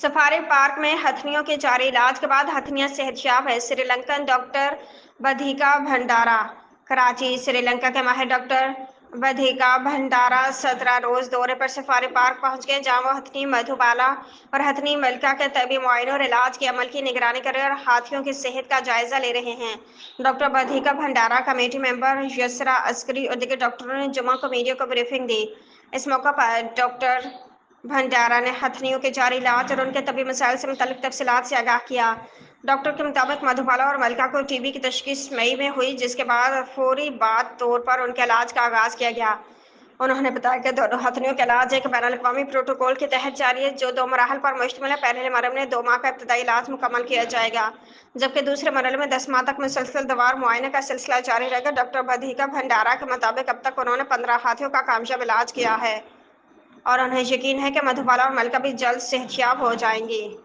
Safari park में हथिनियों के जारी इलाज के बाद हथिनियां सेहतयाब है। श्रीलंकन डॉक्टर बधिका भंडारा। कराची। श्रीलंका के माहिर डॉक्टर बधिका भंडारा 17 रोज दौरे पर सफारी पार्क पहुंच गए, जहां वो हथिनी मधुबाला और हथिनी मलिका के तबी मुआयनों और इलाज के अमल की निगरानी कर रहे और हाथियों की सेहत का जायजा ले रहे हैं। डॉक्टर बधिका भंडारा, कमेटी मेंबर यसरा अस्करी और दीगर डॉक्टरों ने जुमा को मीडिया को ब्रीफिंग दी। इस मौका पर डॉक्टर भंडारा ने हथिनियों के जारी इलाज और उनके तबी मसाइल से मुतल्लिक तफसीलात से आगाह किया। डॉक्टर के मुताबिक मधुबाला और मलिका को टीबी की तशखीस मई में हुई, जिसके बाद फौरी तौर पर उनके इलाज का आगाज किया गया। उन्होंने बताया कि दोनों हथिनियों का इलाज एक बैनुल-अक़वामी प्रोटोकॉल के तहत जारी है, जो 2 मराहल पर मुश्तमिल है। पहले मरहले में 2 माह का इब्तदाई इलाज मुकम्मल किया जाएगा, जबकि दूसरे मरहले में 10 माह तक मुसलसल दवार मुआयने का सिलसिला जारी रहेगा। डॉक्टर बधिका भंडारा के मुताबिक अब तक उन्होंने 15 हाथियों का कामयाब इलाज किया है और उन्हें यकीन है कि मधुबाला और मलिका भी जल्द सेहतयाब हो जाएंगी।